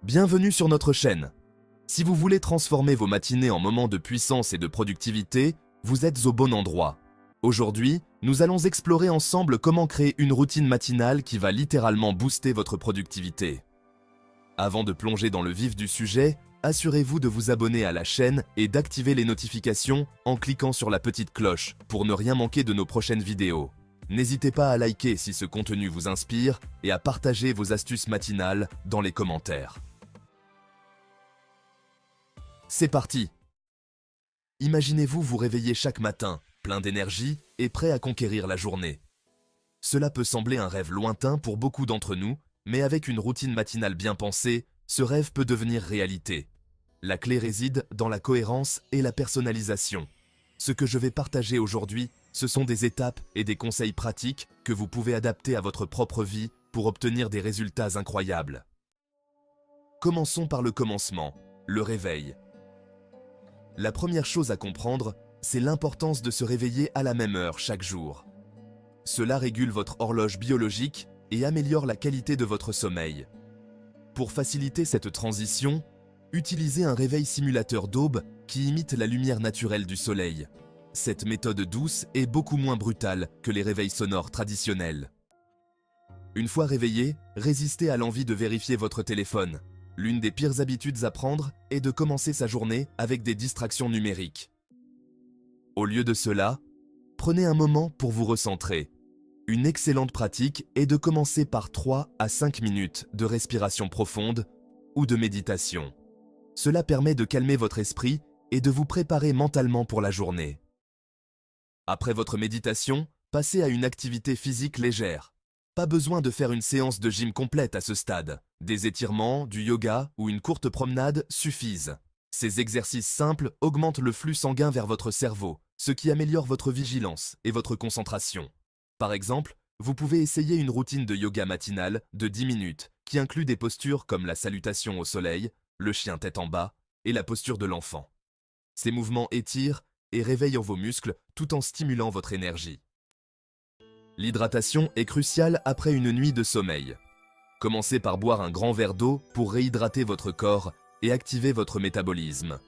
Bienvenue sur notre chaîne. Si vous voulez transformer vos matinées en moments de puissance et de productivité, vous êtes au bon endroit. Aujourd'hui, nous allons explorer ensemble comment créer une routine matinale qui va littéralement booster votre productivité. Avant de plonger dans le vif du sujet, assurez-vous de vous abonner à la chaîne et d'activer les notifications en cliquant sur la petite cloche pour ne rien manquer de nos prochaines vidéos. N'hésitez pas à liker si ce contenu vous inspire et à partager vos astuces matinales dans les commentaires. C'est parti! Imaginez-vous vous réveiller chaque matin, plein d'énergie et prêt à conquérir la journée. Cela peut sembler un rêve lointain pour beaucoup d'entre nous, mais avec une routine matinale bien pensée, ce rêve peut devenir réalité. La clé réside dans la cohérence et la personnalisation. Ce que je vais partager aujourd'hui, ce sont des étapes et des conseils pratiques que vous pouvez adapter à votre propre vie pour obtenir des résultats incroyables. Commençons par le commencement, le réveil. La première chose à comprendre, c'est l'importance de se réveiller à la même heure chaque jour. Cela régule votre horloge biologique et améliore la qualité de votre sommeil. Pour faciliter cette transition, utilisez un réveil simulateur d'aube qui imite la lumière naturelle du soleil. Cette méthode douce est beaucoup moins brutale que les réveils sonores traditionnels. Une fois réveillé, résistez à l'envie de vérifier votre téléphone. L'une des pires habitudes à prendre est de commencer sa journée avec des distractions numériques. Au lieu de cela, prenez un moment pour vous recentrer. Une excellente pratique est de commencer par 3 à 5 minutes de respiration profonde ou de méditation. Cela permet de calmer votre esprit et de vous préparer mentalement pour la journée. Après votre méditation, passez à une activité physique légère. Pas besoin de faire une séance de gym complète à ce stade. Des étirements, du yoga ou une courte promenade suffisent. Ces exercices simples augmentent le flux sanguin vers votre cerveau, ce qui améliore votre vigilance et votre concentration. Par exemple, vous pouvez essayer une routine de yoga matinale de 10 minutes qui inclut des postures comme la salutation au soleil, le chien tête en bas et la posture de l'enfant. Ces mouvements étirent et réveillent vos muscles tout en stimulant votre énergie. L'hydratation est cruciale après une nuit de sommeil. Commencez par boire un grand verre d'eau pour réhydrater votre corps et activer votre métabolisme.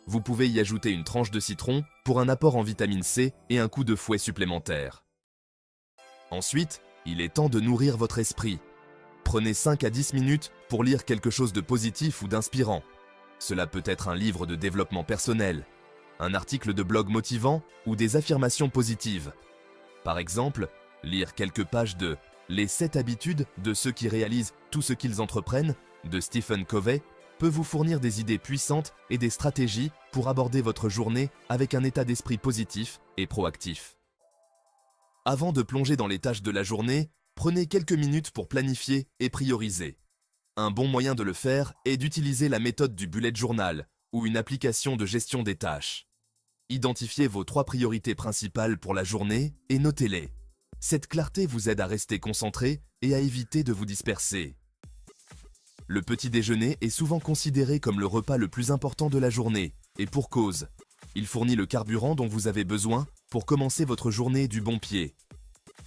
Vous pouvez y ajouter une tranche de citron pour un apport en vitamine C et un coup de fouet supplémentaire. Ensuite, il est temps de nourrir votre esprit. Prenez 5 à 10 minutes pour lire quelque chose de positif ou d'inspirant. Cela peut être un livre de développement personnel, un article de blog motivant ou des affirmations positives. Par exemple, lire quelques pages de « Les 7 habitudes de ceux qui réalisent tout ce qu'ils entreprennent » de Stephen Covey peut vous fournir des idées puissantes et des stratégies pour aborder votre journée avec un état d'esprit positif et proactif. Avant de plonger dans les tâches de la journée, prenez quelques minutes pour planifier et prioriser. Un bon moyen de le faire est d'utiliser la méthode du bullet journal ou une application de gestion des tâches. Identifiez vos 3 priorités principales pour la journée et notez-les. Cette clarté vous aide à rester concentré et à éviter de vous disperser. Le petit déjeuner est souvent considéré comme le repas le plus important de la journée, et pour cause. Il fournit le carburant dont vous avez besoin pour commencer votre journée du bon pied.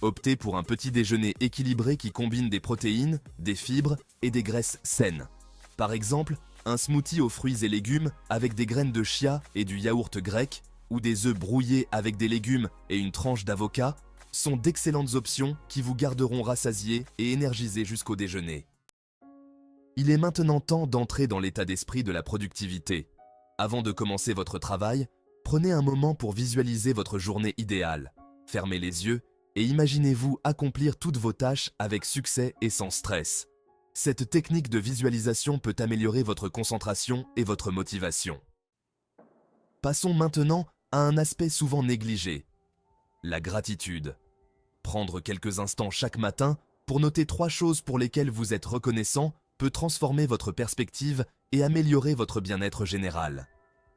Optez pour un petit déjeuner équilibré qui combine des protéines, des fibres et des graisses saines. Par exemple, un smoothie aux fruits et légumes avec des graines de chia et du yaourt grec, ou des œufs brouillés avec des légumes et une tranche d'avocat, sont d'excellentes options qui vous garderont rassasié et énergisé jusqu'au déjeuner. Il est maintenant temps d'entrer dans l'état d'esprit de la productivité. Avant de commencer votre travail, prenez un moment pour visualiser votre journée idéale. Fermez les yeux et imaginez-vous accomplir toutes vos tâches avec succès et sans stress. Cette technique de visualisation peut améliorer votre concentration et votre motivation. Passons maintenant à un aspect souvent négligé, la gratitude. Prendre quelques instants chaque matin pour noter 3 choses pour lesquelles vous êtes reconnaissant peut transformer votre perspective et améliorer votre bien-être général.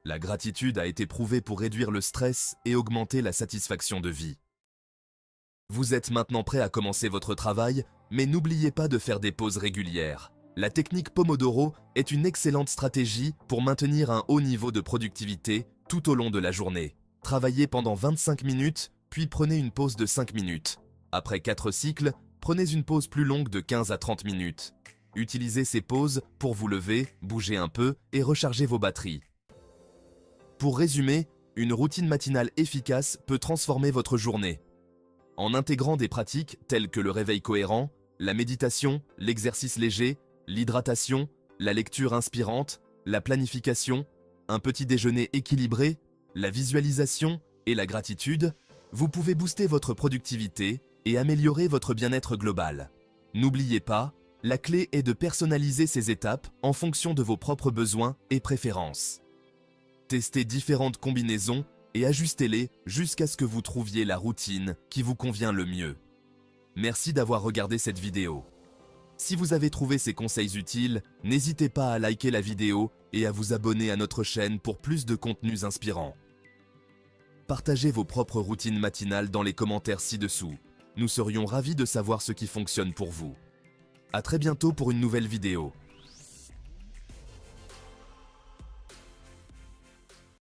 La gratitude a été prouvée pour réduire le stress et augmenter la satisfaction de vie. Vous êtes maintenant prêt à commencer votre travail, mais n'oubliez pas de faire des pauses régulières. La technique Pomodoro est une excellente stratégie pour maintenir un haut niveau de productivité tout au long de la journée. Travaillez pendant 25 minutes, puis prenez une pause de 5 minutes. Après 4 cycles, prenez une pause plus longue de 15 à 30 minutes. Utilisez ces pauses pour vous lever, bouger un peu et recharger vos batteries. Pour résumer, une routine matinale efficace peut transformer votre journée. En intégrant des pratiques telles que le réveil cohérent, la méditation, l'exercice léger, l'hydratation, la lecture inspirante, la planification, un petit déjeuner équilibré, la visualisation et la gratitude, vous pouvez booster votre productivité et améliorer votre bien-être global. N'oubliez pas, la clé est de personnaliser ces étapes en fonction de vos propres besoins et préférences. Testez différentes combinaisons et ajustez-les jusqu'à ce que vous trouviez la routine qui vous convient le mieux. Merci d'avoir regardé cette vidéo. Si vous avez trouvé ces conseils utiles, n'hésitez pas à liker la vidéo et à vous abonner à notre chaîne pour plus de contenus inspirants. Partagez vos propres routines matinales dans les commentaires ci-dessous. Nous serions ravis de savoir ce qui fonctionne pour vous. À très bientôt pour une nouvelle vidéo.